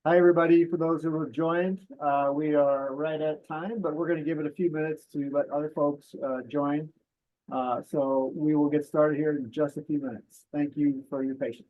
Hi, everybody. For those who have joined, we are right at time, but we're going to give it a few minutes to let other folks join. So we will get started here in just a few minutes. Thank you for your patience.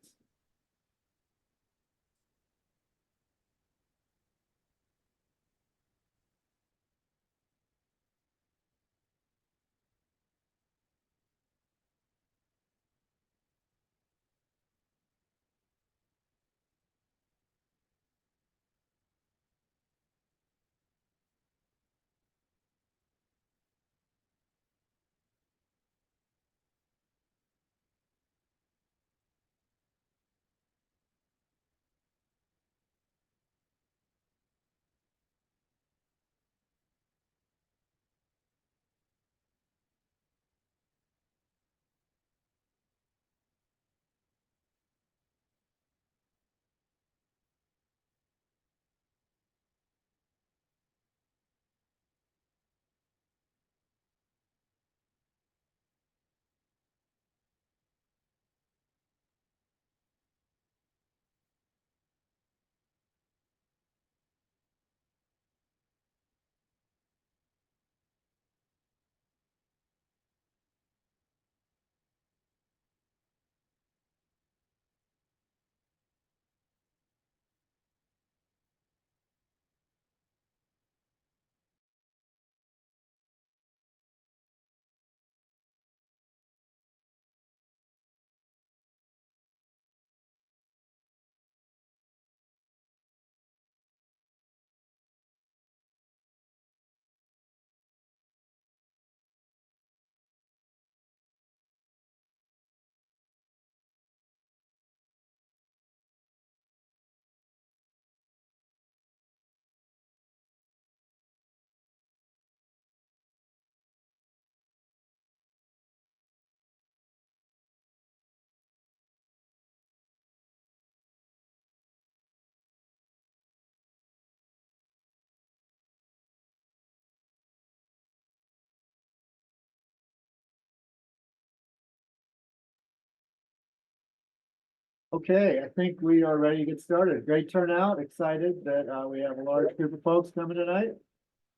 Okay, I think we are ready to get started. Great turnout. Excited that we have a large group of folks coming tonight.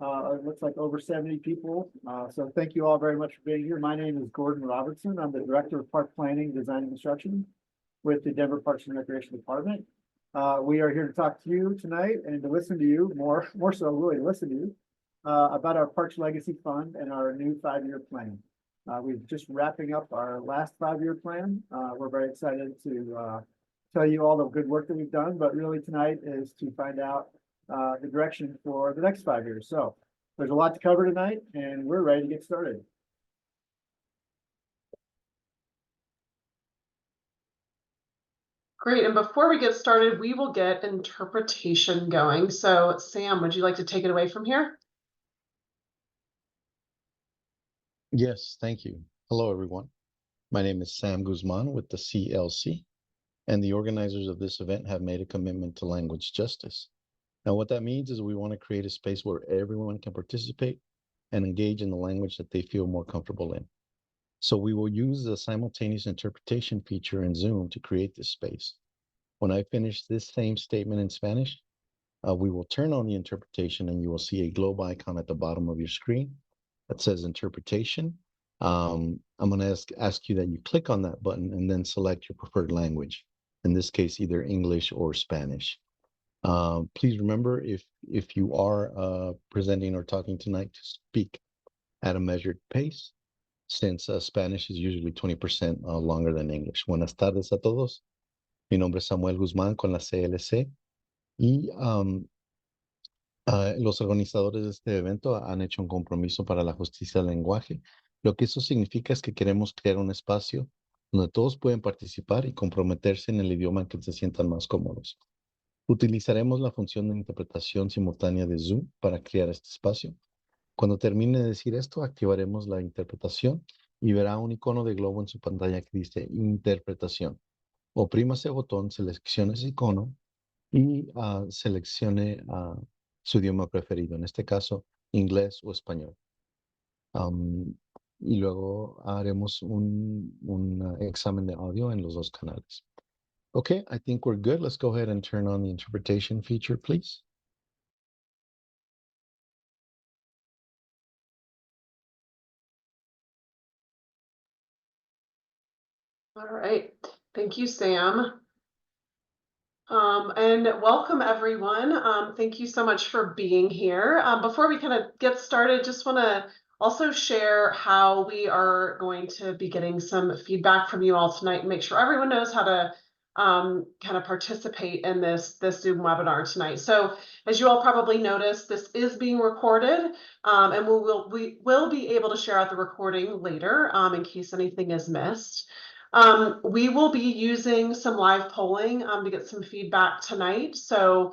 It looks like over 70 people. So thank you all very much for being here. My name is Gordon Robertson. I'm the Director of Park Planning, Design, and Construction with the Denver Parks and Recreation Department. We are here to talk to you tonight and to listen to you, more so really to listen to you about our Parks Legacy Fund and our new 5-year plan. We're just wrapping up our last 5-year plan. We're very excited to tell you all the good work that we've done, but really tonight is to find out the direction for the next 5 years. So there's a lot to cover tonight, and we're ready to get started. Great. And before we get started, we will get interpretation going. So Sam, would you like to take it away from here? Yes, thank you. Hello, everyone. My name is Sam Guzman with the CLC, and the organizers of this event have made a commitment to language justice. Now, what that means is we want to create a space where everyone can participate and engage in the language that they feel more comfortable in. So we will use the simultaneous interpretation feature in Zoom to create this space. When I finish this same statement in Spanish, we will turn on the interpretation and you will see a globe icon at the bottom of your screen that says interpretation. I'm going to ask you that you click on that button and then select your preferred language. In this case, either English or Spanish. Please remember, if you are presenting or talking tonight, to speak at a measured pace, since Spanish is usually 20% longer than English. Buenas tardes a todos. Mi nombre es Samuel Guzmán con la CLC y los organizadores de este evento han hecho un compromiso para la justicia del lenguaje. Lo que eso significa es que queremos crear un espacio donde todos pueden participar y comprometerse en el idioma en que se sientan más cómodos. Utilizaremos la función de interpretación simultánea de Zoom para crear este espacio. Cuando termine de decir esto, activaremos la interpretación y verá un icono de globo en su pantalla que dice interpretación. Oprima ese botón, seleccione ese icono y seleccione su idioma preferido, en este caso, inglés o español. Y luego haremos un examen de audio en los dos canales. Okay, I think we're good. Let's go ahead and turn on the interpretation feature, please. All right, thank you, Sam. And welcome everyone. Thank you so much for being here. Before we kind of get started, just want to also share how we are going to be getting some feedback from you all tonight and make sure everyone knows how to kind of participate in this Zoom webinar tonight. So as you all probably noticed, this is being recorded, and we will be able to share out the recording later in case anything is missed. We will be using some live polling to get some feedback tonight. So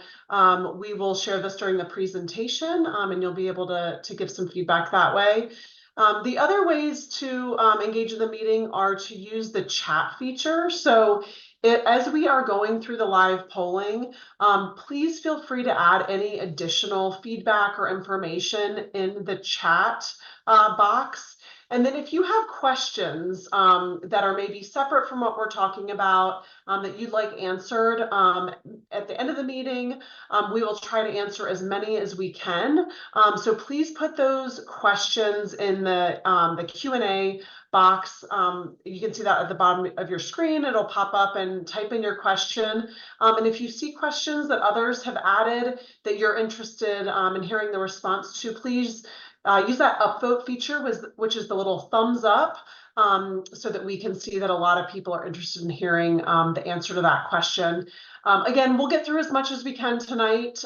we will share this during the presentation and you'll be able to give some feedback that way. The other ways to engage in the meeting are to use the chat feature. So as we are going through the live polling, please feel free to add any additional feedback or information in the chat box. And then if you have questions that are maybe separate from what we're talking about that you'd like answered at the end of the meeting, we will try to answer as many as we can. So please put those questions in the Q&A box. You can see that at the bottom of your screen. It'll pop up and type in your question. And if you see questions that others have added that you're interested in hearing the response to, please use that upvote feature, which is the little thumbs up, so that we can see that a lot of people are interested in hearing the answer to that question. Again, we'll get through as much as we can tonight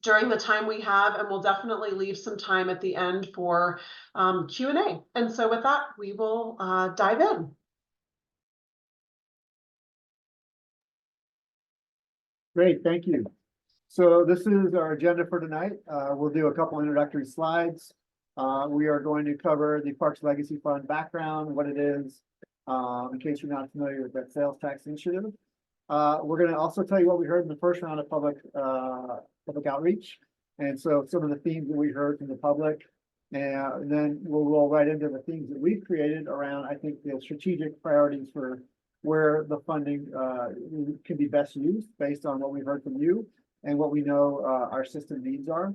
during the time we have, and we'll definitely leave some time at the end for Q&A. And so with that, we will dive in. Great, thank you. So this is our agenda for tonight. We'll do a couple introductory slides. We are going to cover the Parks Legacy Fund background, what it is, in case you're not familiar with that sales tax initiative. We're going to also tell you what we heard in the first round of public outreach. And so some of the themes that we heard from the public, and then we'll roll right into the themes that we've created around, I think, the strategic priorities for where the funding can be best used based on what we've heard from you and what we know our system needs are.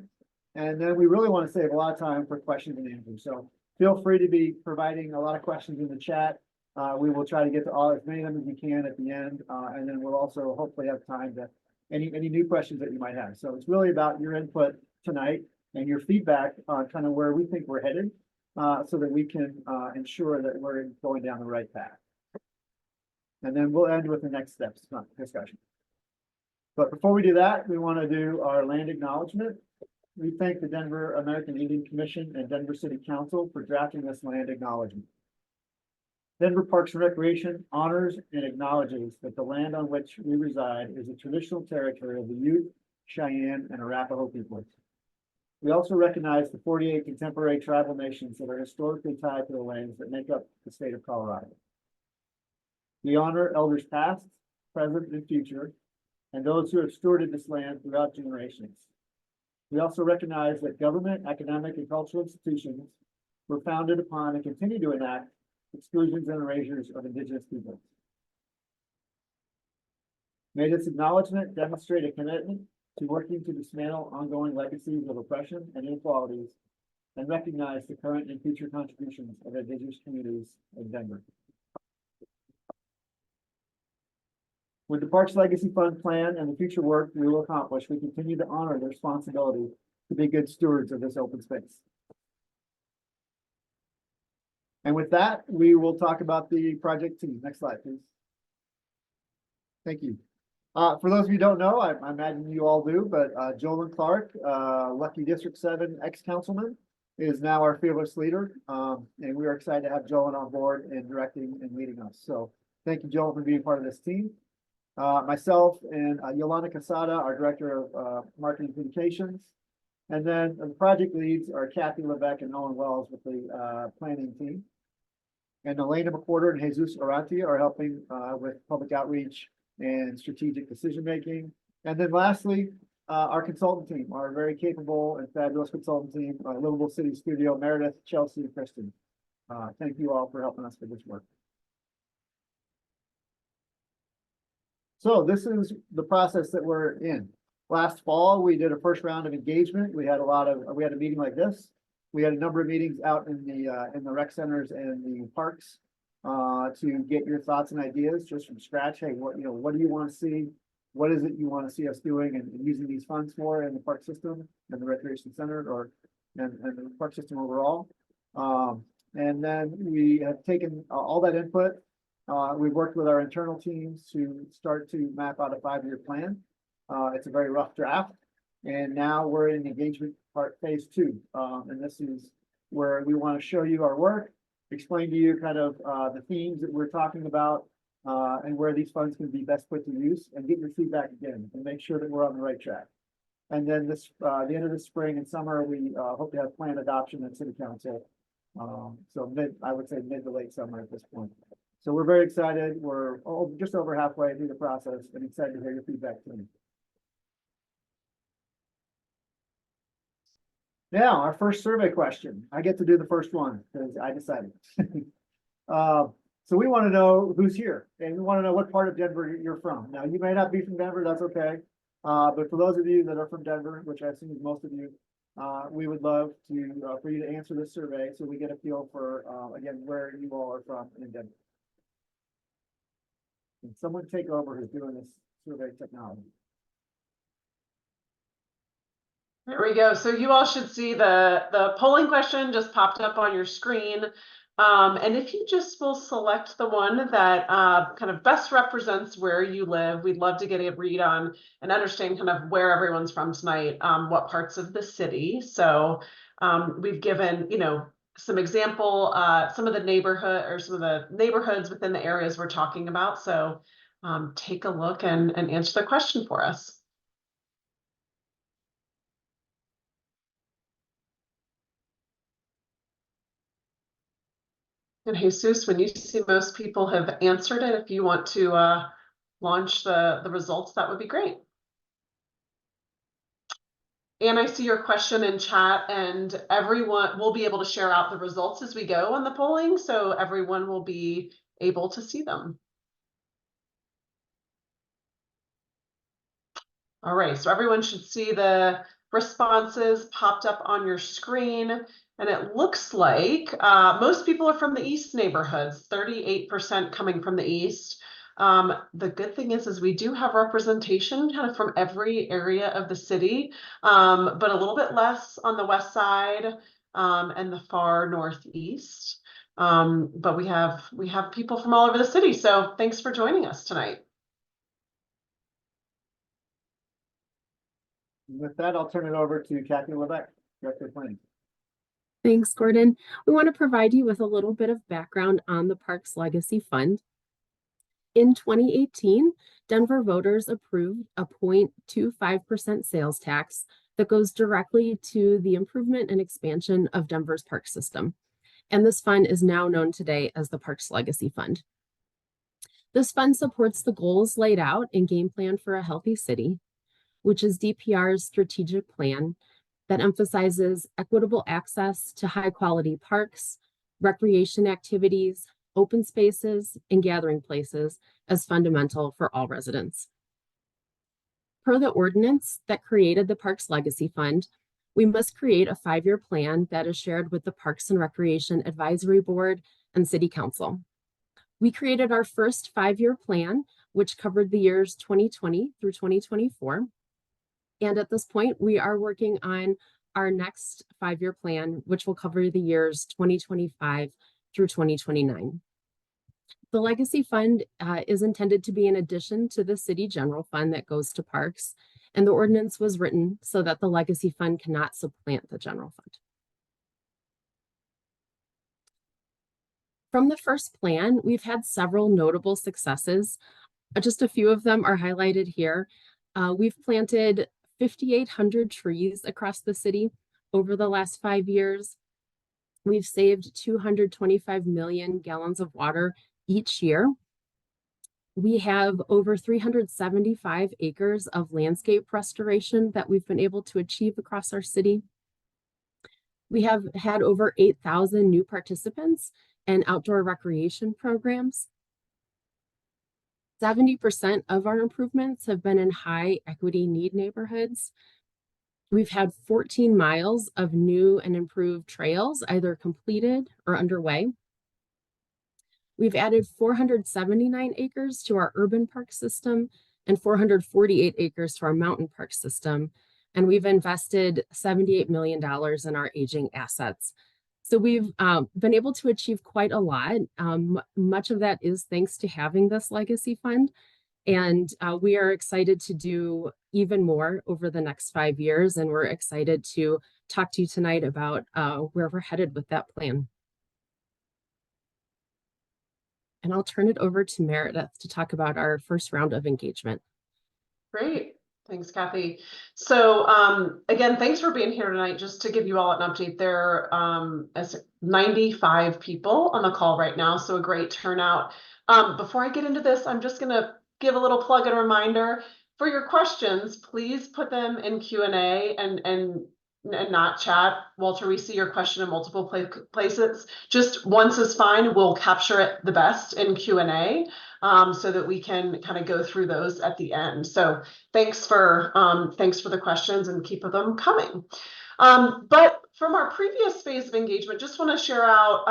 And then we really want to save a lot of time for questions and answers. So feel free to be providing a lot of questions in the chat. We will try to get to as many of them as we can at the end. And then we'll also hopefully have time to any new questions that you might have. So it's really about your input tonight and your feedback on kind of where we think we're headed so that we can ensure that we're going down the right path. And then we'll end with the next steps discussion. But before we do that, we want to do our land acknowledgement. We thank the Denver American Indian Commission and Denver City Council for drafting this land acknowledgement. Denver Parks and Recreation honors and acknowledges that the land on which we reside is the traditional territory of the Ute, Cheyenne, and Arapaho peoples. We also recognize the 48 contemporary tribal nations that are historically tied to the lands that make up the state of Colorado. We honor elders past, present, and future, and those who have stewarded this land throughout generations. We also recognize that government, academic, and cultural institutions were founded upon and continue to enact exclusions and erasures of Indigenous peoples. May this acknowledgement demonstrate a commitment to working to dismantle ongoing legacies of oppression and inequalities and recognize the current and future contributions of Indigenous communities in Denver. With the Parks Legacy Fund plan and the future work we will accomplish, we continue to honor the responsibility to be good stewards of this open space. And with that, we will talk about the project team. Next slide, please. Thank you. For those of you who don't know, I imagine you all do, but Jolyn Clark, Lucky District 7 ex-councilman, is now our fearless leader. And we are excited to have Jolyn on board and directing and leading us. So thank you, Jolyn, for being part of this team. Myself and Yolanda Casada, our Director of Marketing Communications. And then the project leads are Kathy Levesque and Owen Wells with the planning team. And Elena McWhorter and Jesus Arati are helping with public outreach and strategic decision-making. And then lastly, our consultant team, our very capable and fabulous consultant team, Livable City Studio, Meredith, Chelsea, and Kristen. Thank you all for helping us with this work. So this is the process that we're in. Last fall, we did a first round of engagement. We had a meeting like this. We had a number of meetings out in the rec centers and the parks to get your thoughts and ideas just from scratch. Hey, what do you want to see? What is it you want to see us doing and using these funds for in the park system and the recreation center and the park system overall? And then we have taken all that input. We've worked with our internal teams to start to map out a 5-year plan. It's a very rough draft. And now we're in engagement part phase 2. And this is where we want to show you our work, explain to you kind of the themes that we're talking about and where these funds can be best put to use, and get your feedback again and make sure that we're on the right track. And then the end of the spring and summer, we hope to have plan adoption at City Council. So I would say mid to late summer at this point. So we're very excited. We're just over halfway through the process and excited to hear your feedback too. Now, our first survey question. I get to do the first one because I decided. So we want to know who's here, and we want to know what part of Denver you're from. Now, you may not be from Denver, that's okay. But for those of you that are from Denver, which I assume is most of you, we would love for you to answer this survey so we get a feel for, again, where you all are from in Denver. Can someone take over who's doing this survey technology? There we go. So you all should see the polling question just popped up on your screen. And if you just will select the one that kind of best represents where you live, we'd love to get a read on and understand kind of where everyone's from tonight, what parts of the city. So we've given, some example, some of the neighborhoods within the areas we're talking about. So take a look and answer the question for us. And Jesus, when you see most people have answered it, if you want to launch the results, that would be great. And I see your question in chat, and everyone will be able to share out the results as we go on the polling, so everyone will be able to see them. All right, so everyone should see the responses popped up on your screen. And it looks like most people are from the East neighborhoods, 38% coming from the East. The good thing is we do have representation kind of from every area of the city, but a little bit less on the West Side and the far Northeast. But we have people from all over the city. So thanks for joining us tonight. With that, I'll turn it over to Kathy Lebeck, Director of Planning. Thanks, Gordon. We want to provide you with a little bit of background on the Parks Legacy Fund. In 2018, Denver voters approved a 0.25% sales tax that goes directly to the improvement and expansion of Denver's park system. And this fund is now known today as the Parks Legacy Fund. This fund supports the goals laid out in Game Plan for a Healthy City, which is DPR's strategic plan that emphasizes equitable access to high-quality parks, recreation activities, open spaces, and gathering places as fundamental for all residents. Per the ordinance that created the Parks Legacy Fund, we must create a 5-year plan that is shared with the Parks and Recreation Advisory Board and City Council. We created our first 5-year plan, which covered the years 2020 through 2024. And at this point, we are working on our next 5-year plan, which will cover the years 2025 through 2029. The Legacy Fund is intended to be an addition to the City General Fund that goes to parks, and the ordinance was written so that the Legacy Fund cannot supplant the General Fund. From the first plan, we've had several notable successes. Just a few of them are highlighted here. We've planted 5,800 trees across the city over the last 5 years. We've saved 225 million gallons of water each year. We have over 375 acres of landscape restoration that we've been able to achieve across our city. We have had over 8,000 new participants in outdoor recreation programs. 70% of our improvements have been in high equity need neighborhoods. We've had 14 miles of new and improved trails, either completed or underway. We've added 479 acres to our urban park system and 448 acres to our mountain park system. And we've invested $78 million in our aging assets. So we've been able to achieve quite a lot. Much of that is thanks to having this legacy fund. And we are excited to do even more over the next 5 years. And we're excited to talk to you tonight about where we're headed with that plan. And I'll turn it over to Meredith to talk about our first round of engagement. Great. Thanks, Kathy. So again, thanks for being here tonight. Just to give you all an update, there are 95 people on the call right now, so a great turnout. Before I get into this, I'm just going to give a little plug and reminder. For your questions, please put them in Q&A and not chat. Walter, we see your question in multiple places. Just once is fine. We'll capture it the best in Q&A so that we can kind of go through those at the end. So thanks for the questions and keep them coming. But from our previous phase of engagement, just want to share out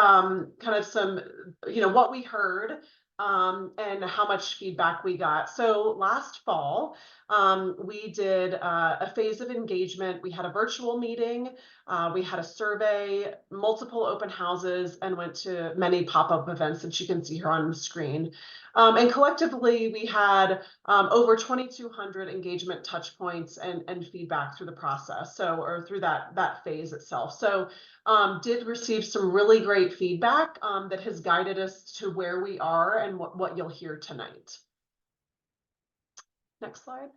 kind of some, what we heard and how much feedback we got. So last fall, we did a phase of engagement. We had a virtual meeting, we had a survey, multiple open houses, and went to many pop-up events that you can see here on the screen. And collectively, we had over 2,200 engagement touch points and feedback through the process, or through that phase itself. So did receive some really great feedback that has guided us to where we are and what you'll hear tonight. Next slide.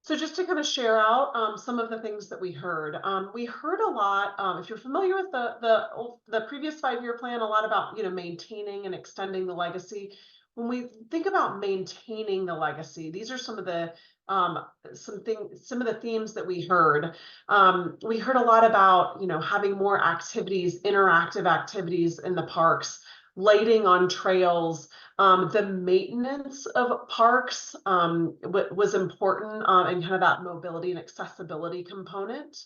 So just to kind of share out some of the things that we heard a lot, if you're familiar with the previous 5-year plan, a lot about maintaining and extending the legacy. When we think about maintaining the legacy, these are some of the themes that we heard. We heard a lot about having more activities, interactive activities in the parks, lighting on trails. The maintenance of parks was important, and kind of that mobility and accessibility component.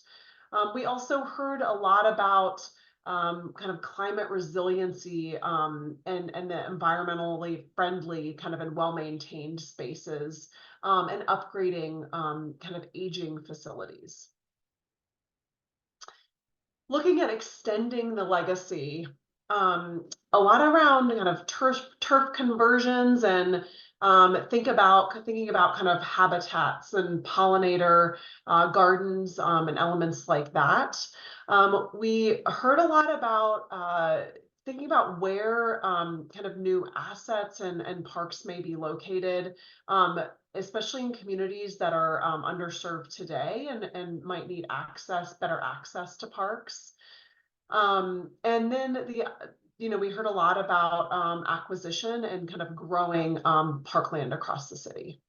We also heard a lot about kind of climate resiliency and the environmentally friendly kind of and well-maintained spaces, and upgrading kind of aging facilities. Looking at extending the legacy, a lot around kind of turf conversions and thinking about kind of habitats and pollinator gardens and elements like that. We heard a lot about thinking about where kind of new assets and parks may be located, especially in communities that are underserved today and might need better access to parks. And then we heard a lot about acquisition and kind of growing parkland across the city.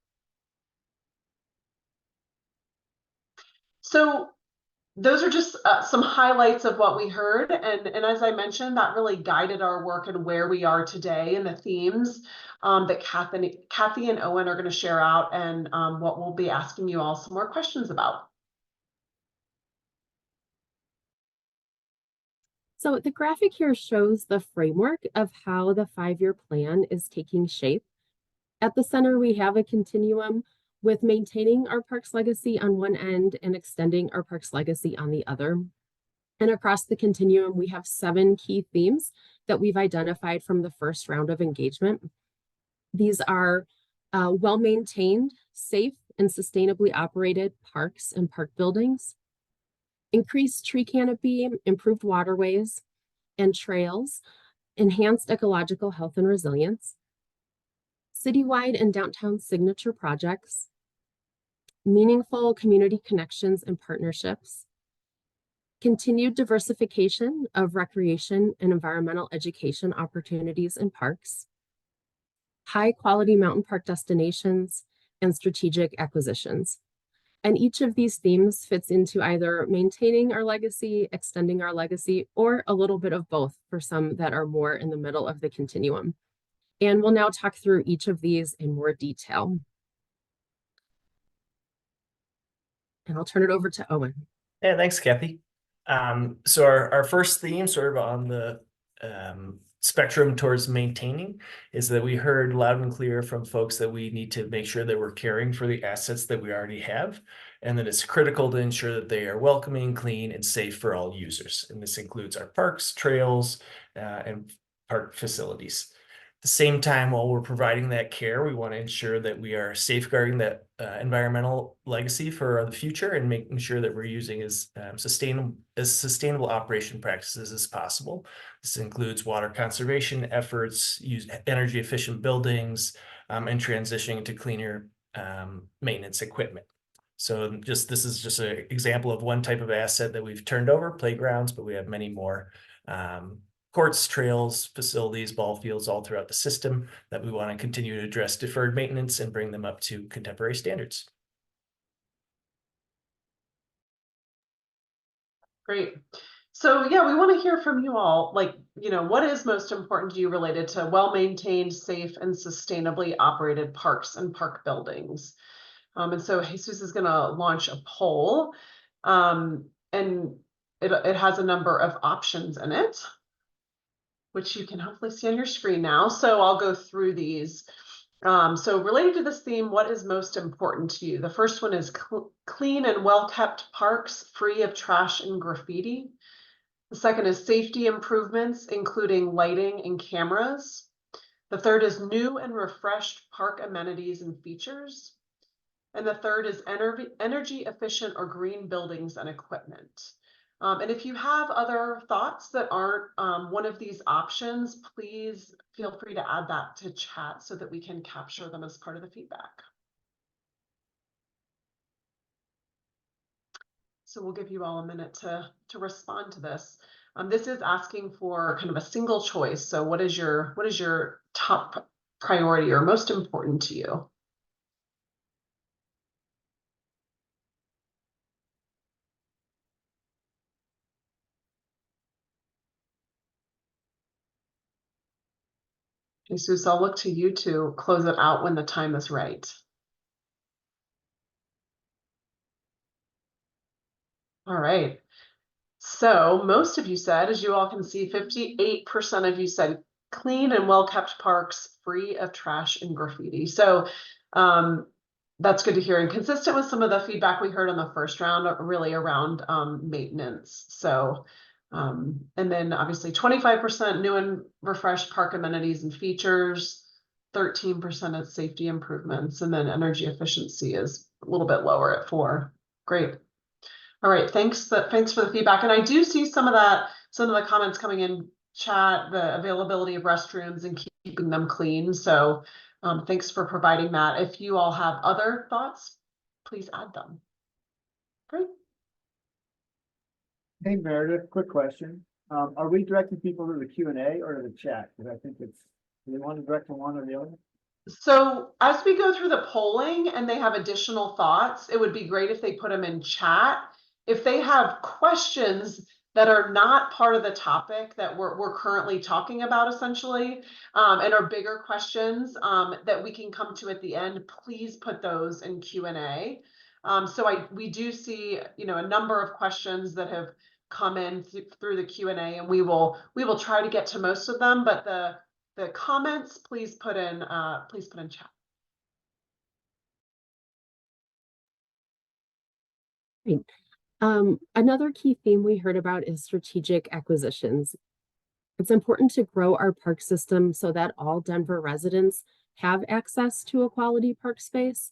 So those are just some highlights of what we heard. And as I mentioned, that really guided our work and where we are today and the themes that Kathy and Owen are going to share out, and what we'll be asking you all some more questions about. So the graphic here shows the framework of how the 5-year plan is taking shape. At the center, we have a continuum with maintaining our parks legacy on one end and extending our parks legacy on the other. And across the continuum, we have 7 key themes that we've identified from the first round of engagement. These are well-maintained, safe, and sustainably operated parks and park buildings, increased tree canopy, improved waterways and trails, enhanced ecological health and resilience, citywide and downtown signature projects, meaningful community connections and partnerships, continued diversification of recreation and environmental education opportunities in parks, high quality mountain park destinations, and strategic acquisitions. And each of these themes fits into either maintaining our legacy, extending our legacy, or a little bit of both for some that are more in the middle of the continuum. And we'll now talk through each of these in more detail. And I'll turn it over to Owen. Yeah, thanks, Kathy. So our first theme, sort of on the spectrum towards maintaining, is that we heard loud and clear from folks that we need to make sure that we're caring for the assets that we already have, and that it's critical to ensure that they are welcoming, clean, and safe for all users. And this includes our parks, trails, and park facilities. At the same time, while we're providing that care, we want to ensure that we are safeguarding that environmental legacy for the future and making sure that we're using as sustainable operation practices as possible. This includes water conservation efforts, use energy efficient buildings, and transitioning to cleaner maintenance equipment. So this is just an example of one type of asset that we've turned over, playgrounds, but we have many more courts, trails, facilities, ball fields all throughout the system that we want to continue to address deferred maintenance and bring them up to contemporary standards. Great. So yeah, we want to hear from you all, like, what is most important to you related to well-maintained, safe, and sustainably operated parks and park buildings? And so Jesus is going to launch a poll, and it has a number of options in it, which you can hopefully see on your screen now. So I'll go through these. So related to this theme, what is most important to you? The first one is clean and well-kept parks free of trash and graffiti. The second is safety improvements, including lighting and cameras. The third is new and refreshed park amenities and features. And the third is energy efficient or green buildings and equipment. And if you have other thoughts that aren't one of these options, please feel free to add that to chat so that we can capture them as part of the feedback. So we'll give you all a minute to respond to this. This is asking for kind of a single choice. So what is your top priority or most important to you? Jesus, I'll look to you to close it out when the time is right. All right. So most of you said, as you all can see, 58% of you said clean and well-kept parks free of trash and graffiti. So that's good to hear, and consistent with some of the feedback we heard on the first round, really around maintenance. So and then obviously 25% new and refreshed park amenities and features, 13% is safety improvements, and then energy efficiency is a little bit lower at 4%. Great. All right, thanks for the feedback. And I do see some of the comments coming in chat, the availability of restrooms and keeping them clean. So thanks for providing that. If you all have other thoughts, please add them. Great. Hey, Meredith, quick question. Are we directing people to the Q&A or to the chat? Because I think do they want to direct to one or the other? So as we go through the polling and they have additional thoughts, it would be great if they put them in chat. If they have questions that are not part of the topic that we're currently talking about, essentially, and are bigger questions that we can come to at the end, please put those in Q&A. So we do see, a number of questions that have come in through the Q&A, and we will try to get to most of them, but the comments, please put in chat. Great. Another key theme we heard about is strategic acquisitions. It's important to grow our park system so that all Denver residents have access to a quality park space.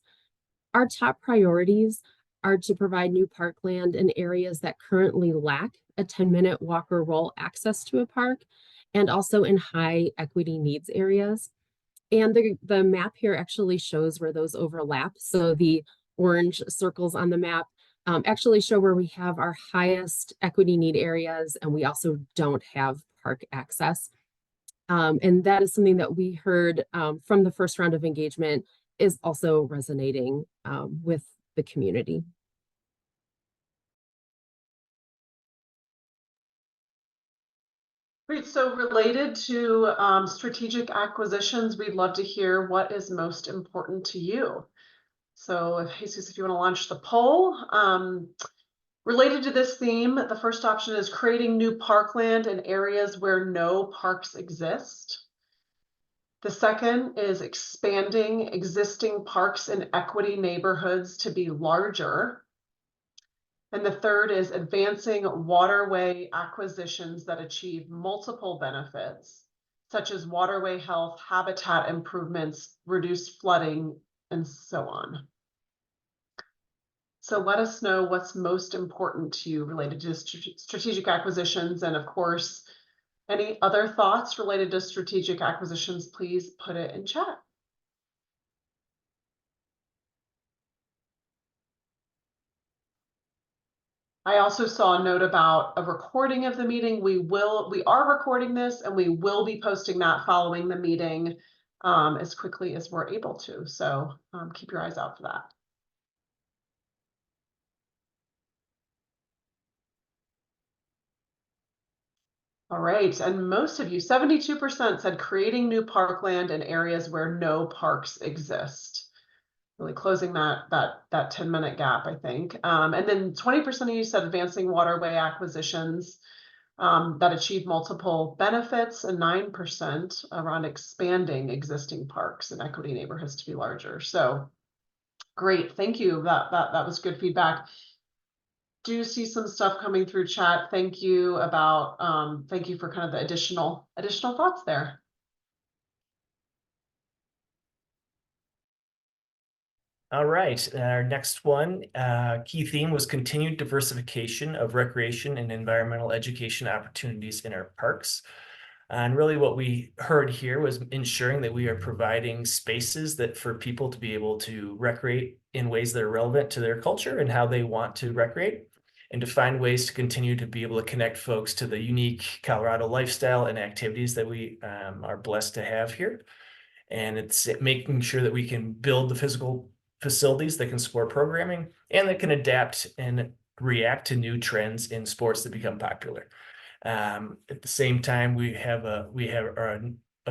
Our top priorities are to provide new parkland in areas that currently lack a 10-minute walk or roll access to a park, and also in high equity needs areas. And the map here actually shows where those overlap. So the orange circles on the map actually show where we have our highest equity need areas, and we also don't have park access. And that is something that we heard from the first round of engagement is also resonating with the community. Great. So related to strategic acquisitions, we'd love to hear what is most important to you. So if Jesus, if you want to launch the poll, related to this theme, the first option is creating new parkland in areas where no parks exist. The second is expanding existing parks in equity neighborhoods to be larger. And the third is advancing waterway acquisitions that achieve multiple benefits, such as waterway health, habitat improvements, reduced flooding, and so on. So let us know what's most important to you related to strategic acquisitions. And of course, any other thoughts related to strategic acquisitions, please put it in chat. I also saw a note about a recording of the meeting. We are recording this and we will be posting that following the meeting as quickly as we're able to. So keep your eyes out for that. All right, and most of you, 72% said creating new parkland in areas where no parks exist. Really closing that 10-minute gap, I think. And then 20% of you said advancing waterway acquisitions that achieve multiple benefits, and 9% around expanding existing parks and equity neighborhoods to be larger. So great, thank you. That was good feedback. Do see some stuff coming through chat. Thank you about thank you for kind of the additional thoughts there. All right, our next one, key theme was continued diversification of recreation and environmental education opportunities in our parks. And really what we heard here was ensuring that we are providing spaces that for people to be able to recreate in ways that are relevant to their culture and how they want to recreate, and to find ways to continue to be able to connect folks to the unique Colorado lifestyle and activities that we are blessed to have here. And it's making sure that we can build the physical facilities that can support programming and that can adapt and react to new trends in sports that become popular. At the same time, we have a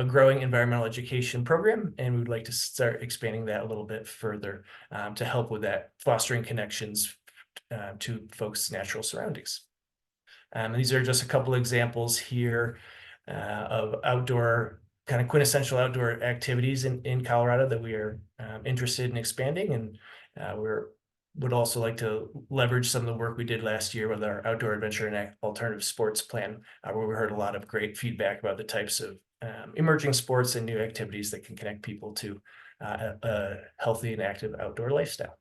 growing environmental education program, and we would like to start expanding that a little bit further to help with that, fostering connections to folks' natural surroundings. These are just a couple examples here of outdoor, kind of quintessential outdoor activities in Colorado that we are interested in expanding, and would also like to leverage some of the work we did last year with our outdoor adventure and alternative sports plan, where we heard a lot of great feedback about the types of emerging sports and new activities that can connect people to a healthy and active outdoor lifestyle.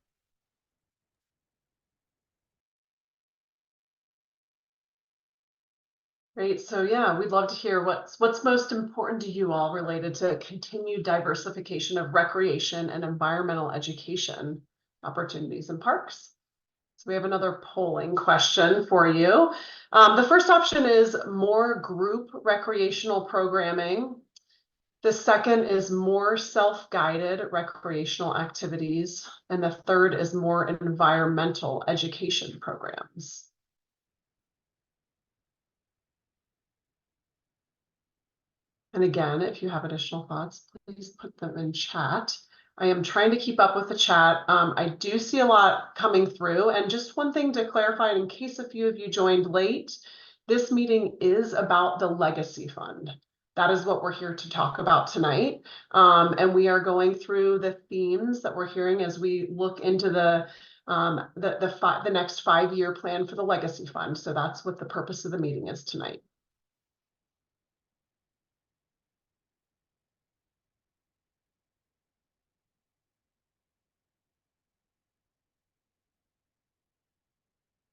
Great. So yeah, we'd love to hear what's most important to you all related to continued diversification of recreation and environmental education opportunities in parks. So we have another polling question for you. The first option is more group recreational programming. The second is more self-guided recreational activities. And the third is more environmental education programs. And again, if you have additional thoughts, please put them in chat. I am trying to keep up with the chat. I do see a lot coming through. And just one thing to clarify, in case a few of you joined late, this meeting is about the Legacy Fund. That is what we're here to talk about tonight. And we are going through the themes that we're hearing as we look into the next 5-year plan for the Legacy Fund. So that's what the purpose of the meeting is tonight.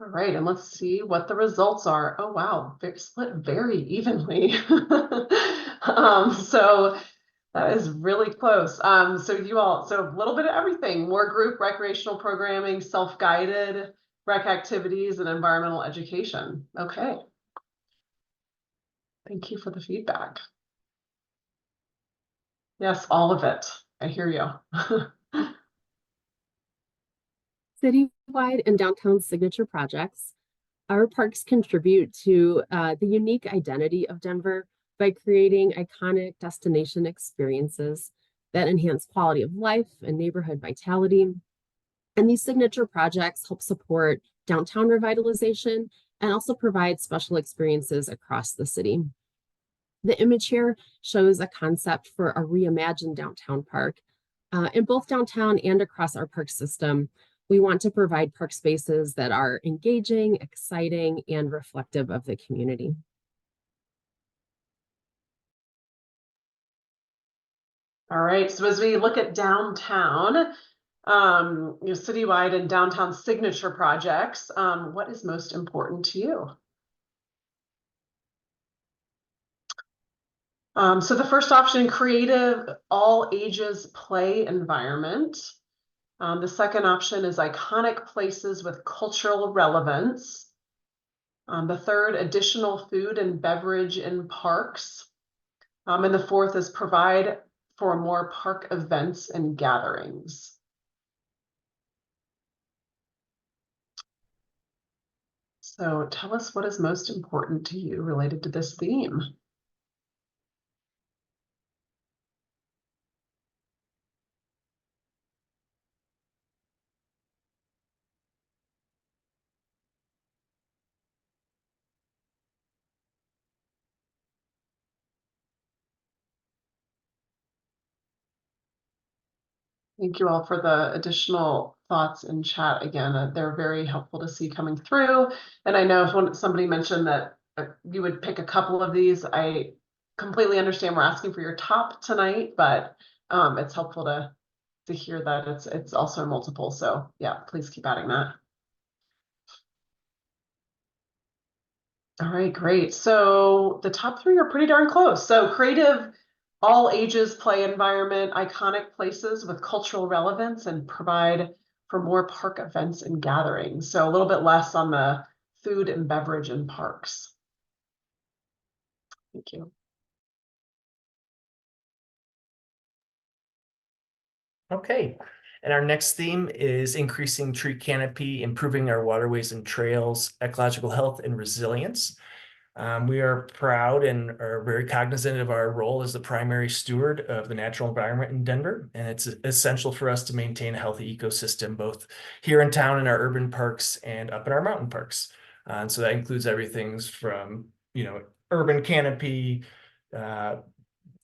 All right, and let's see what the results are. Oh, wow, they're split very evenly. So that is really close. So a little bit of everything, more group recreational programming, self-guided rec activities, and environmental education. Okay. Thank you for the feedback. Yes, all of it. I hear you. Citywide and downtown signature projects Our parks contribute to the unique identity of Denver by creating iconic destination experiences that enhance quality of life and neighborhood vitality. And these signature projects help support downtown revitalization and also provide special experiences across the city. The image here shows a concept for a reimagined downtown park. In both downtown and across our park system, we want to provide park spaces that are engaging, exciting, and reflective of the community. All right, so as we look at downtown, citywide and downtown signature projects, what is most important to you? So the first option, creative all ages play environment. The second option is iconic places with cultural relevance. The third, additional food and beverage in parks. And the fourth is provide for more park events and gatherings. So tell us what is most important to you related to this theme. Thank you all for the additional thoughts in chat. Again, they're very helpful to see coming through. And I know if somebody mentioned that you would pick a couple of these, I completely understand we're asking for your top tonight, but it's helpful to hear that it's also multiple. So yeah, please keep adding that. All right, great. So the top three are pretty darn close. So creative, all ages play environment, iconic places with cultural relevance, and provide for more park events and gatherings. So a little bit less on the food and beverage in parks. Thank you. Okay, and our next theme is increasing tree canopy, improving our waterways and trails, ecological health and resilience. We are proud and are very cognizant of our role as the primary steward of the natural environment in Denver, and it's essential for us to maintain a healthy ecosystem, both here in town in our urban parks and up in our mountain parks. And so that includes everything from, urban canopy,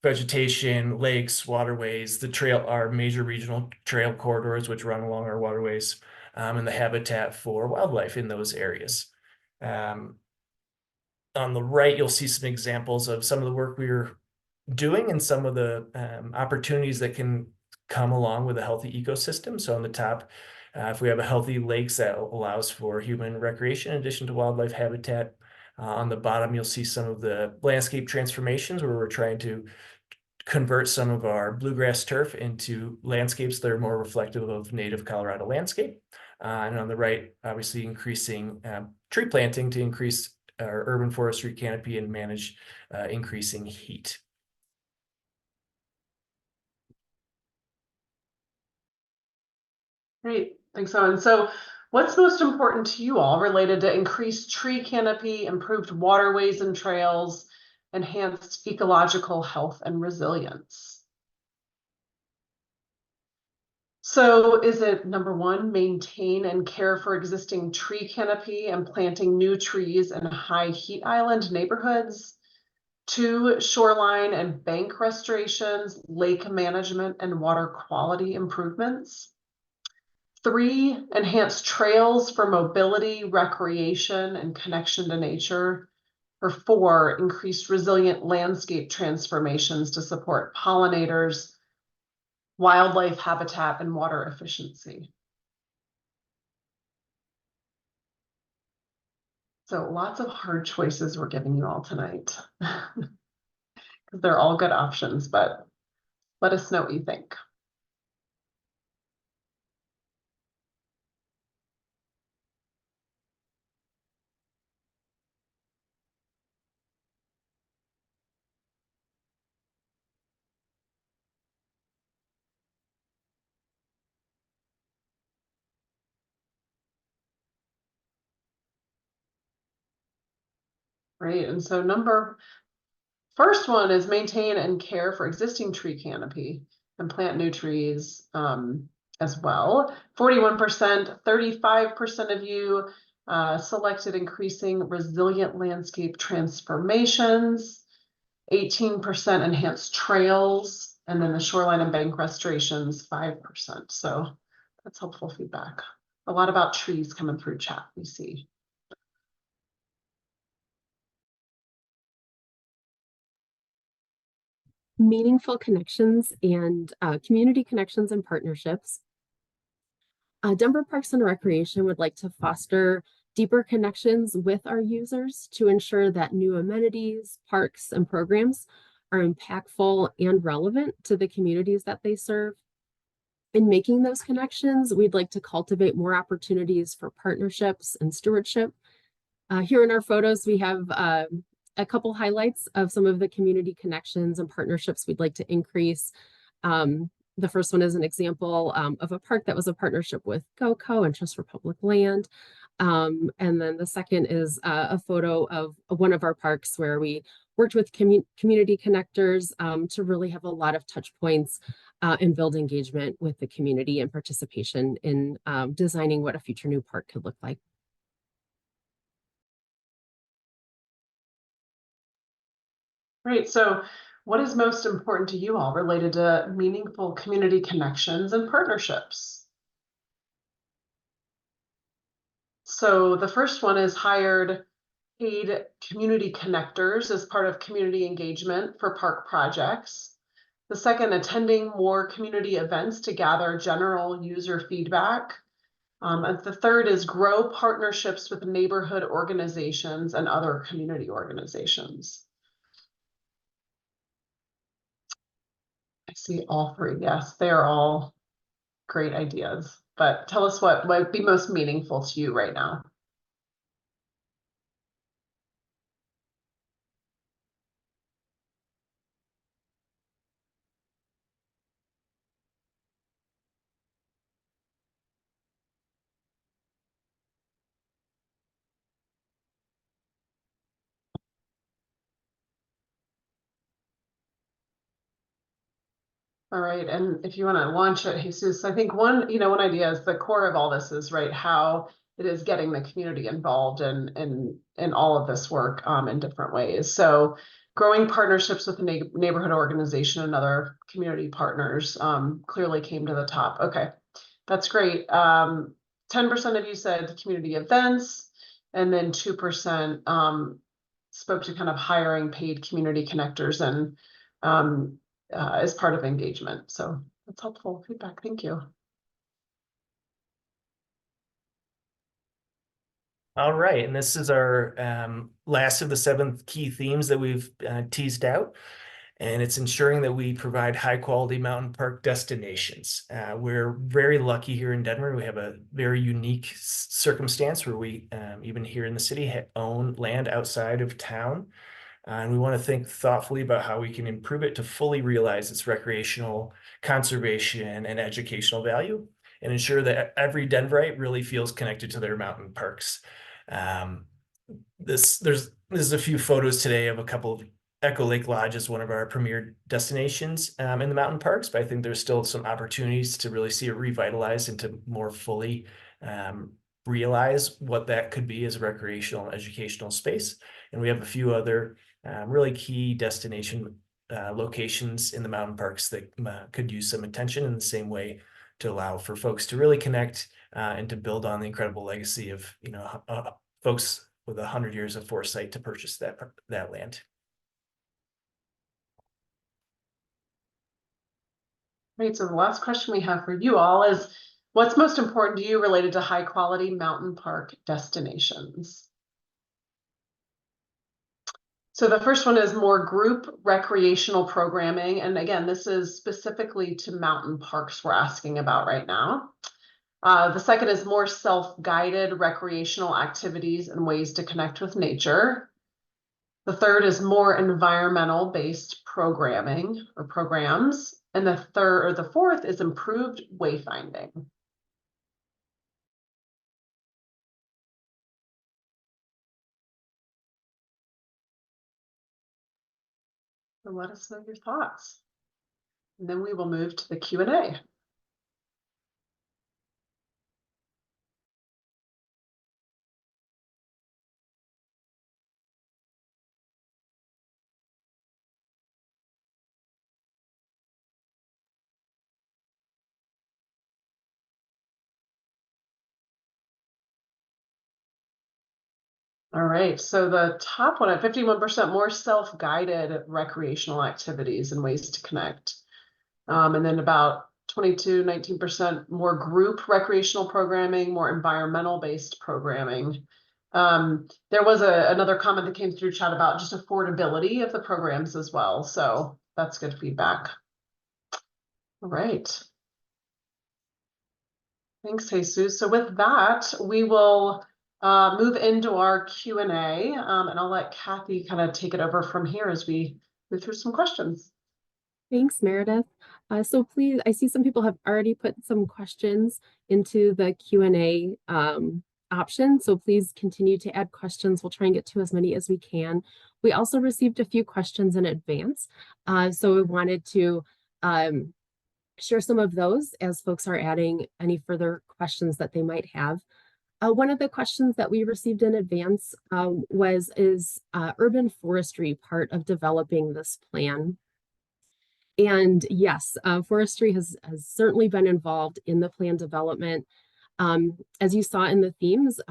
vegetation, lakes, waterways, our major regional trail corridors, which run along our waterways, and the habitat for wildlife in those areas. On the right, you'll see some examples of some of the work we're doing and some of the opportunities that can come along with a healthy ecosystem. So on the top, if we have a healthy lakes, that allows for human recreation in addition to wildlife habitat. On the bottom, you'll see some of the landscape transformations where we're trying to convert some of our bluegrass turf into landscapes that are more reflective of native Colorado landscape. And on the right, obviously increasing tree planting to increase our urban forestry canopy and manage increasing heat. Great, thanks, Owen. So what's most important to you all related to increased tree canopy, improved waterways and trails, enhanced ecological health and resilience? So is it number one, maintain and care for existing tree canopy and planting new trees in high heat island neighborhoods? Two, shoreline and bank restorations, lake management and water quality improvements. Three, enhance trails for mobility, recreation, and connection to nature. Or four, increased resilient landscape transformations to support pollinators, wildlife habitat, and water efficiency. So lots of hard choices we're giving you all tonight. Because they're all good options, but let us know what you think. Right, and so first one is maintain and care for existing tree canopy and plant new trees as well. 41%, 35% of you selected increasing resilient landscape transformations, 18% enhanced trails, and then the shoreline and bank restorations, 5%. So that's helpful feedback. A lot about trees coming through chat, we see. Meaningful connections and community connections and partnerships. Denver Parks and Recreation would like to foster deeper connections with our users to ensure that new amenities, parks, and programs are impactful and relevant to the communities that they serve. In making those connections, we'd like to cultivate more opportunities for partnerships and stewardship. Here in our photos, we have a couple highlights of some of the community connections and partnerships we'd like to increase. The first one is an example of a park that was a partnership with GoCo and Trust for Public Land. And then the second is a photo of one of our parks where we worked with community connectors to really have a lot of touch points and build engagement with the community and participation in designing what a future new park could look like. Right, so what is most important to you all related to meaningful community connections and partnerships? So the first one is hired paid community connectors as part of community engagement for park projects. The second, attending more community events to gather general user feedback. And the third is grow partnerships with neighborhood organizations and other community organizations. I see all three. Yes, they are all great ideas. But tell us what might be most meaningful to you right now. All right, and if you want to launch it, Jesus, I think one idea is the core of all this is right how it is getting the community involved in all of this work in different ways. So growing partnerships with the neighborhood organization and other community partners clearly came to the top. Okay, that's great. 10% of you said community events, and then 2% spoke to kind of hiring paid community connectors and as part of engagement. So that's helpful feedback. Thank you. All right, and this is our last of the 7 key themes that we've teased out, and it's ensuring that we provide high quality mountain park destinations. We're very lucky here in Denver. We have a very unique circumstance where we, even here in the city, own land outside of town. And we want to think thoughtfully about how we can improve it to fully realize its recreational, conservation, and educational value, and ensure that every Denverite really feels connected to their mountain parks. There's a few photos today of a couple of Echo Lake Lodge is one of our premier destinations in the mountain parks, but I think there's still some opportunities to really see it revitalized and to more fully realize what that could be as a recreational and educational space. And we have a few other really key destination locations in the mountain parks that could use some attention in the same way to allow for folks to really connect and to build on the incredible legacy of folks with 100 years of foresight to purchase that land. Great. So the last question we have for you all is, what's most important to you related to high quality mountain park destinations? So the first one is more group recreational programming. And again, this is specifically to mountain parks we're asking about right now. The second is more self-guided recreational activities and ways to connect with nature. The third is more environmental-based programming or programs. And the fourth is improved wayfinding. So let us know your thoughts. And then we will move to the Q&A. All right, so the top one at 51% more self-guided recreational activities and ways to connect. And then about 19% more group recreational programming, more environmental based programming. There was another comment that came through chat about just affordability of the programs as well. So that's good feedback. All right. Thanks, Jesus. So with that, we will move into our Q&A, and I'll let Kathy kind of take it over from here as we move through some questions. Thanks, Meredith. So please, I see some people have already put some questions into the Q&A option. So please continue to add questions. We'll try and get to as many as we can. We also received a few questions in advance. So we wanted to share some of those as folks are adding any further questions that they might have. One of the questions that we received in advance is urban forestry part of developing this plan? And yes, forestry has certainly been involved in the plan development. As you saw in the themes,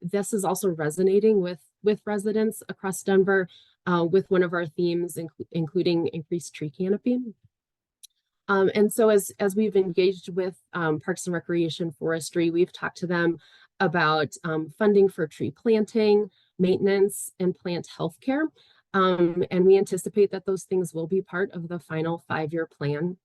this is also resonating with residents across Denver with one of our themes, including increased tree canopy. And so as we've engaged with Parks and Recreation Forestry, we've talked to them about funding for tree planting, maintenance, and plant healthcare. And we anticipate that those things will be part of the final 5-year plan.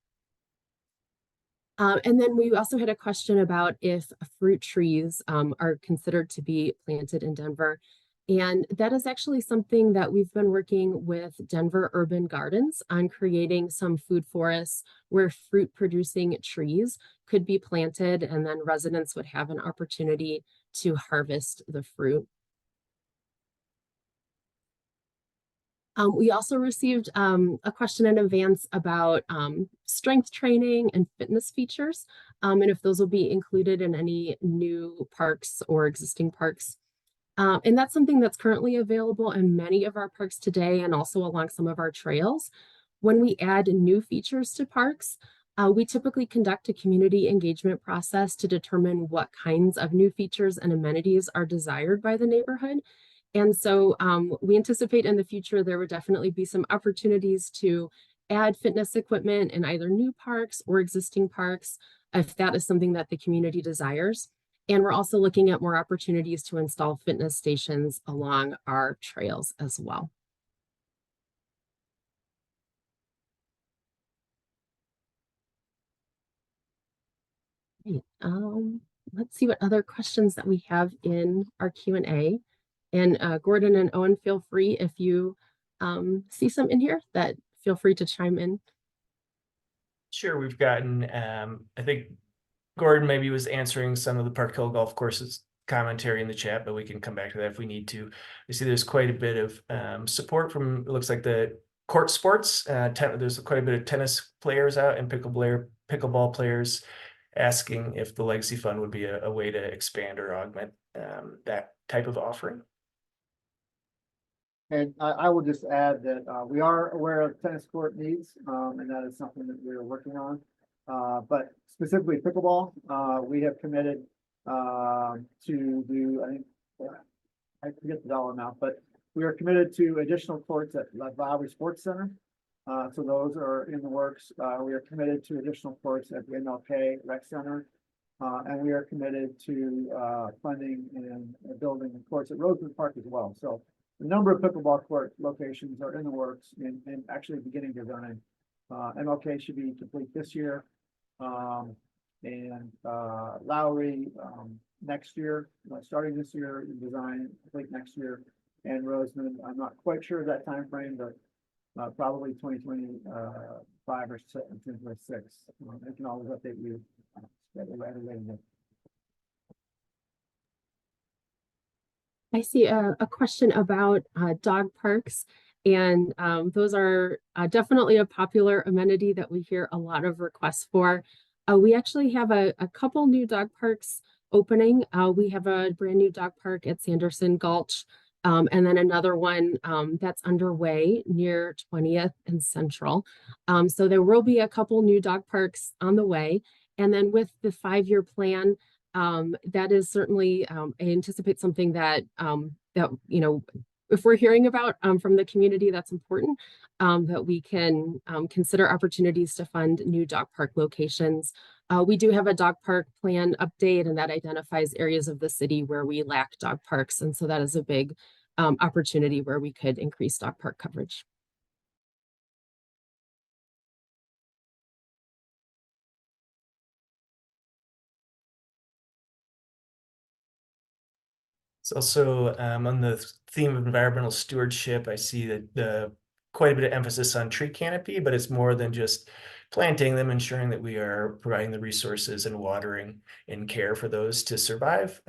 And then we also had a question about if fruit trees are considered to be planted in Denver. And that is actually something that we've been working with Denver Urban Gardens on, creating some food forests where fruit producing trees could be planted, and then residents would have an opportunity to harvest the fruit. We also received a question in advance about strength training and fitness features, and if those will be included in any new parks or existing parks. And that's something that's currently available in many of our parks today, and also along some of our trails. When we add new features to parks, we typically conduct a community engagement process to determine what kinds of new features and amenities are desired by the neighborhood. And so we anticipate in the future there would definitely be some opportunities to add fitness equipment in either new parks or existing parks, if that is something that the community desires. And we're also looking at more opportunities to install fitness stations along our trails as well. Great. Let's see what other questions that we have in our Q&A. And Gordon and Owen, feel free if you see some in here, that feel free to chime in. Sure, we've gotten, I think Gordon maybe was answering some of the Park Hill Golf Course's commentary in the chat, but we can come back to that if we need to. You see there's quite a bit of support from, it looks like the court sports. There's quite a bit of tennis players out and pickleball players asking if the Legacy Fund would be a way to expand or augment that type of offering. And I will just add that we are aware of tennis court needs, and that is something that we're working on. But specifically pickleball, we have committed to do, I forget the dollar amount, but we are committed to additional courts at La Valley Sports Center. So those are in the works. We are committed to additional courts at the MLK Rec Center. And we are committed to funding and building courts at Rosewood Park as well. So the number of pickleball court locations are in the works and actually beginning to run. MLK should be complete this year. And Lowry next year, starting this year, design complete next year. And Roseman, I'm not quite sure of that time frame, but probably 2025 or 2026. I can always update you at a later date. I see a question about dog parks And those are definitely a popular amenity that we hear a lot of requests for. We actually have a couple new dog parks opening. We have a brand new dog park at Sanderson Gulch, and then another one that's underway near 20th and Central. So there will be a couple new dog parks on the way. And then with the 5-year plan, that is certainly, I anticipate something that, if we're hearing about from the community, that's important, that we can consider opportunities to fund new dog park locations. We do have a dog park plan update, and that identifies areas of the city where we lack dog parks. And so that is a big opportunity where we could increase dog park coverage. It's also on the theme of environmental stewardship. I see that quite a bit of emphasis on tree canopy, but it's more than just planting them, ensuring that we are providing the resources and watering and care for those to survive.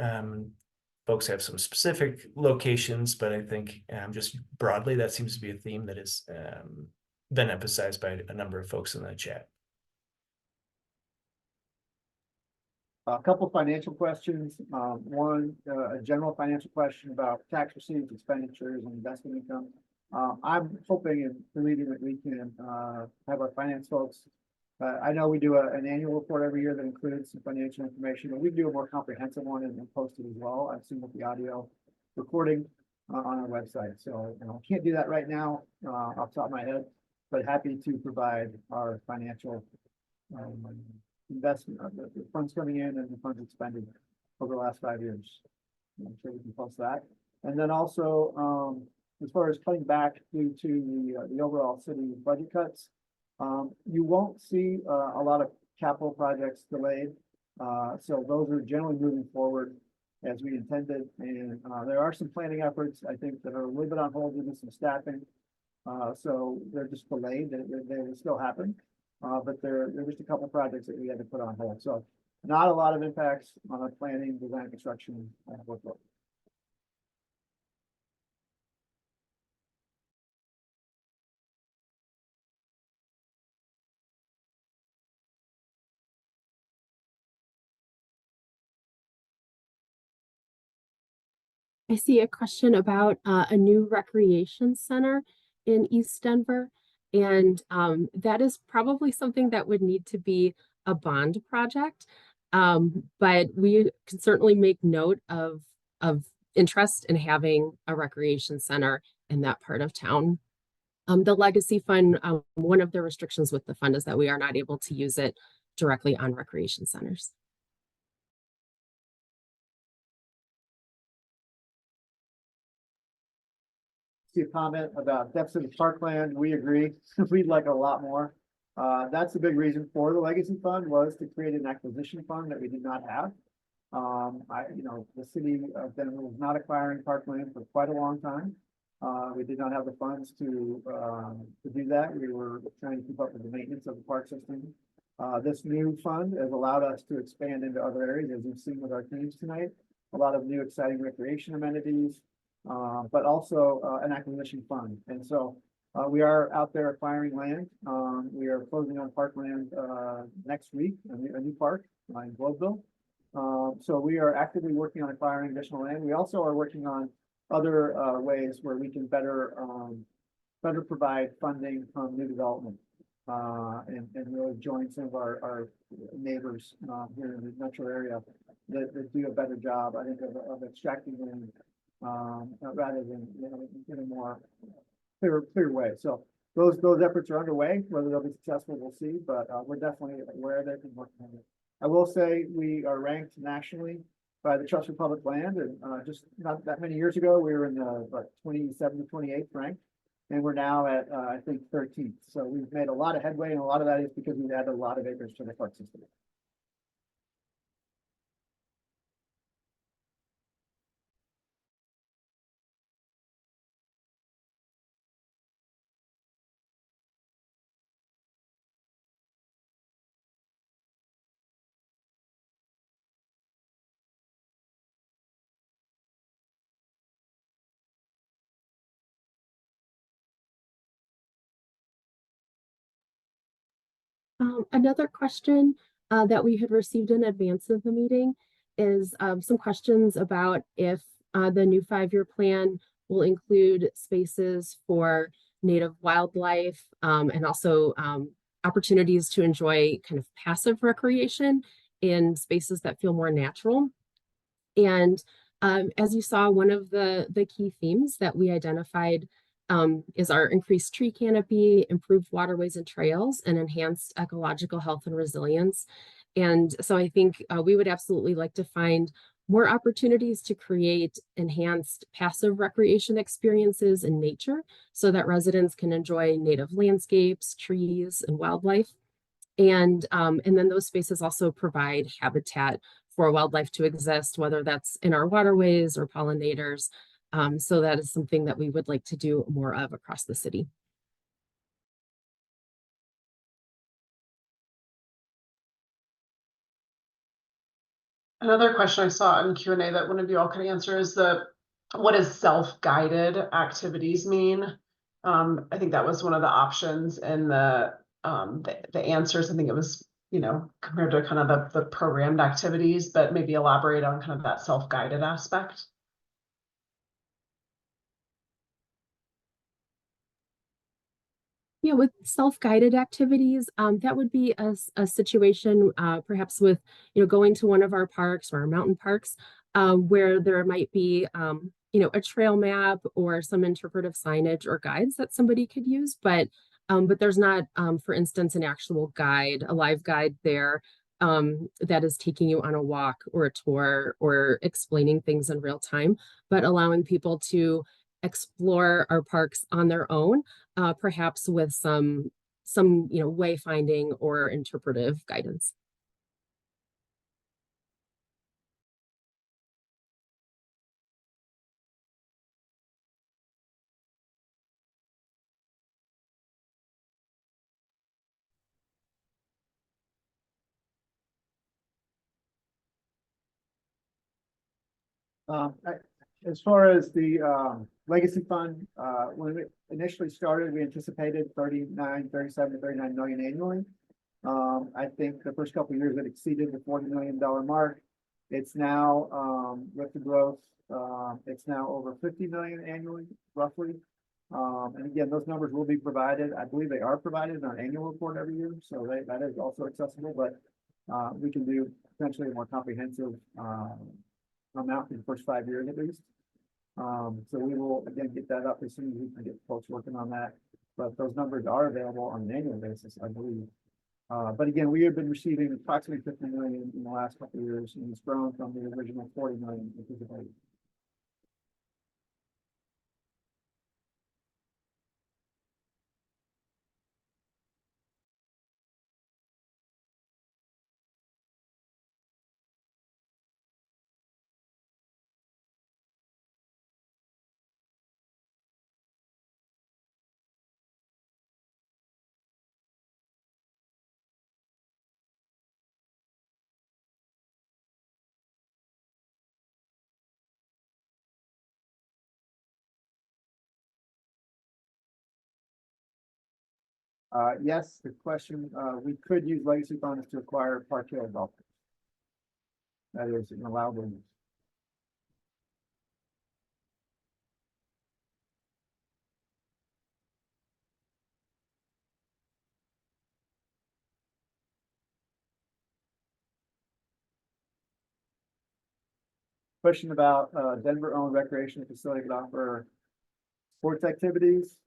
Folks have some specific locations, but I think just broadly, that seems to be a theme that has been emphasized by a number of folks in the chat. A couple financial questions. One, a general financial question about tax receipts, expenditures, and investment income. I'm hoping and believing that we can have our finance folks. I know we do an annual report every year that includes some financial information, but we do a more comprehensive one and post it as well. I've seen with the audio recording on our website. So can't do that right now off the top of my head, but happy to provide our financial investment of the funds coming in and the funds expended over the last 5 years. I'm sure we can post that. And then also, as far as cutting back due to the overall city budget cuts, you won't see a lot of capital projects delayed. So those are generally moving forward as we intended. And there are some planning efforts, I think, that are a little bit on hold due to some staffing. So they're just delayed. They will still happen. But there were just a couple projects that we had to put on hold. So not a lot of impacts on our planning, design, construction workload. I see a question about a new recreation center in East Denver. And that is probably something that would need to be a bond project. But we can certainly make note of interest in having a recreation center in that part of town. The Legacy Fund, one of the restrictions with the fund is that we are not able to use it directly on recreation centers. See a comment about deficit of parkland. We agree. We'd like a lot more. That's the big reason for the Legacy Fund, was to create an acquisition fund that we did not have. The city of Denver was not acquiring parkland for quite a long time. We did not have the funds to do that. We were trying to keep up with the maintenance of the park system. This new fund has allowed us to expand into other areas, as you've seen with our teams tonight. A lot of new exciting recreation amenities, but also an acquisition fund. And so we are out there acquiring land. We are closing on parkland next week, a new park in Gloveville. So we are actively working on acquiring additional land. We also are working on other ways where we can better provide funding from new development and really join some of our neighbors here in the metro area that do a better job, I think, of extracting land rather than in a more clear way. So those efforts are underway. Whether they'll be successful, we'll see. But we're definitely aware of it and working on it. I will say we are ranked nationally by the Trust for Public Land, and just not that many years ago, we were in the 27th to 28th rank, and we're now at I think 13th. So we've made a lot of headway, and a lot of that is because we've added a lot of acres to the park system. Another question that we had received in advance of the meeting is some questions about if the new 5-year plan will include spaces for native wildlife and also opportunities to enjoy kind of passive recreation in spaces that feel more natural. And as you saw, one of the key themes that we identified is our increased tree canopy, improved waterways and trails, and enhanced ecological health and resilience. And so I think we would absolutely like to find more opportunities to create enhanced passive recreation experiences in nature so that residents can enjoy native landscapes, trees, and wildlife. And then those spaces also provide habitat for wildlife to exist, whether that's in our waterways or pollinators. So that is something that we would like to do more of across the city. Another question I saw in Q&A that one of you all could answer is what does self-guided activities mean? I think that was one of the options in the answers. I think it was, compared to kind of the programmed activities, but maybe elaborate on kind of that self-guided aspect. Yeah, with self-guided activities, that would be a situation perhaps with, going to one of our parks or our mountain parks where there might be, a trail map or some interpretive signage or guides that somebody could use, but there's not, for instance, an actual guide, a live guide there that is taking you on a walk or a tour or explaining things in real time, but allowing people to explore our parks on their own, perhaps with some wayfinding or interpretive guidance. As far as the legacy fund, when it initially started, we anticipated 37 to 39 million annually. I think the first couple of years it exceeded the $40 million mark. It's now, with the growth, it's now over 50 million annually, roughly. And again, those numbers will be provided. I believe they are provided in our annual report every year, so that is also accessible, but we can do potentially a more comprehensive amount in the first 5 years at least. So we will again get that up as soon as we can get folks working on that. But those numbers are available on an annual basis, I believe. But again, we have been receiving approximately 50 million in the last couple of years, and it's grown from the original 40 million anticipated. Yes, the question, we could use legacy funds to acquire Park Hill golf. That is an allowable use. Question about Denver-owned recreation facility could offer sports activities.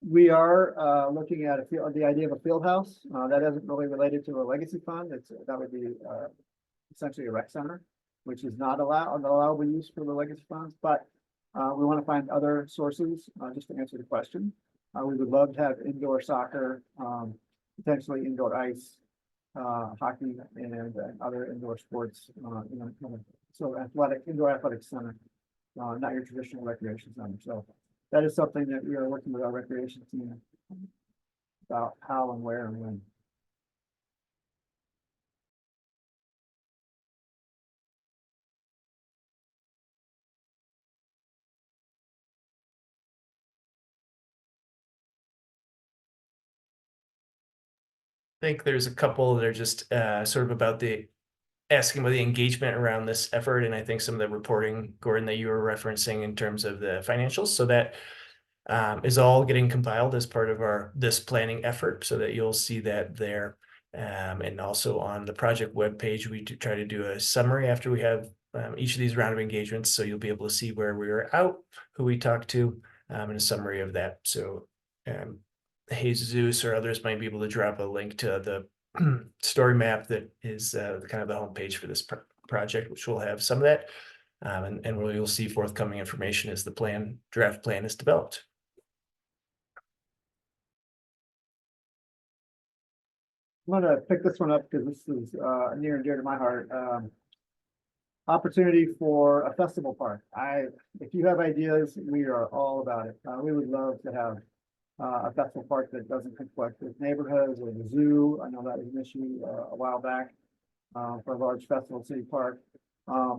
We are looking at the idea of a field house. That isn't really related to a legacy fund. That would be essentially a rec center, which is not an allowable use for the legacy funds, but we want to find other sources just to answer the question. We would love to have indoor soccer, potentially indoor ice, hockey, and other indoor sports. So indoor athletic center, not your traditional recreation center. So that is something that we are working with our recreation team about how and where and when. think there's a couple that are just sort of about asking about the engagement around this effort, and I think some of the reporting, Gordon, that you were referencing in terms of the financials. So that is all getting compiled as part of this planning effort, so that you'll see that there. And also on the project webpage, we do try to do a summary after we have each of these round of engagements, so you'll be able to see where we were out, who we talked to, and a summary of that. So Jesus or others might be able to drop a link to the story map that is kind of the homepage for this project, which will have some of that. And where you'll see forthcoming information as the draft plan is developed. I'm gonna pick this one up because this is near and dear to my heart. Opportunity for a festival park. If you have ideas, we are all about it. We would love to have a festival park that doesn't conflict with neighborhoods or the zoo. I know that was an issue a while back for a large festival city park.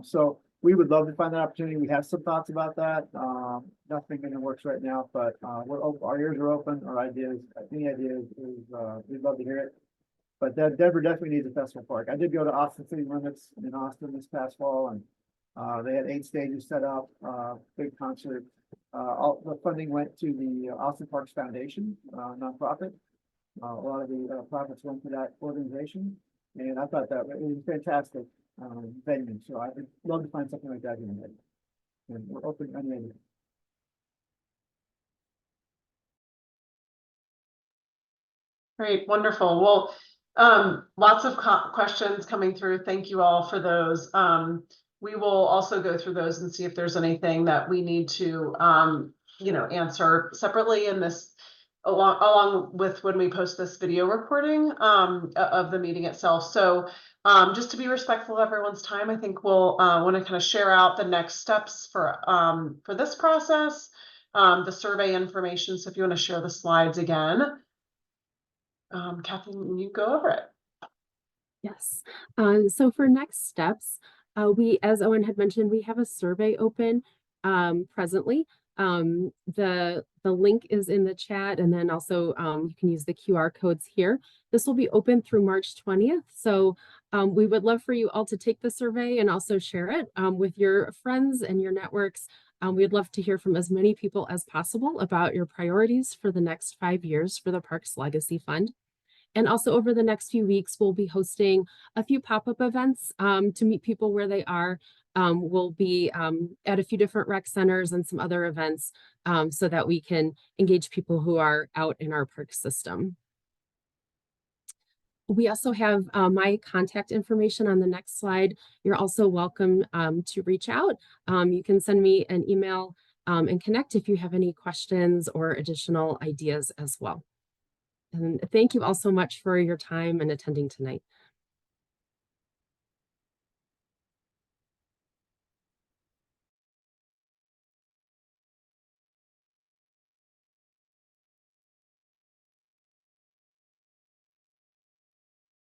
So we would love to find that opportunity. We have some thoughts about that. Nothing in the works right now, but our ears are open. Our ideas, any ideas, we'd love to hear it. But Denver definitely needs a festival park. I did go to Austin City Limits in Austin this past fall, and they had 8 stages set up, big concert. All the funding went to the Austin Parks Foundation, nonprofit. A lot of the profits went to that organization, and I thought that it was fantastic venue. So I would love to find something like that in there. And we're open ended. Great, wonderful. Well, lots of questions coming through. Thank you all for those. We will also go through those and see if there's anything that we need to, answer separately in this, along with when we post this video recording of the meeting itself. So just to be respectful of everyone's time, I think we'll want to kind of share out the next steps for this process, the survey information. So if you want to share the slides again. Kathleen, you go over it. Yes. So for next steps, as Owen had mentioned, we have a survey open presently. The link is in the chat, and then also you can use the QR codes here. This will be open through March 20th. So we would love for you all to take the survey and also share it with your friends and your networks. We'd love to hear from as many people as possible about your priorities for the next 5 years for the Parks Legacy Fund. And also over the next few weeks, we'll be hosting a few pop-up events to meet people where they are. We'll be at a few different rec centers and some other events so that we can engage people who are out in our park system. We also have my contact information on the next slide. You're also welcome to reach out. You can send me an email and connect if you have any questions or additional ideas as well. And thank you all so much for your time and attending tonight.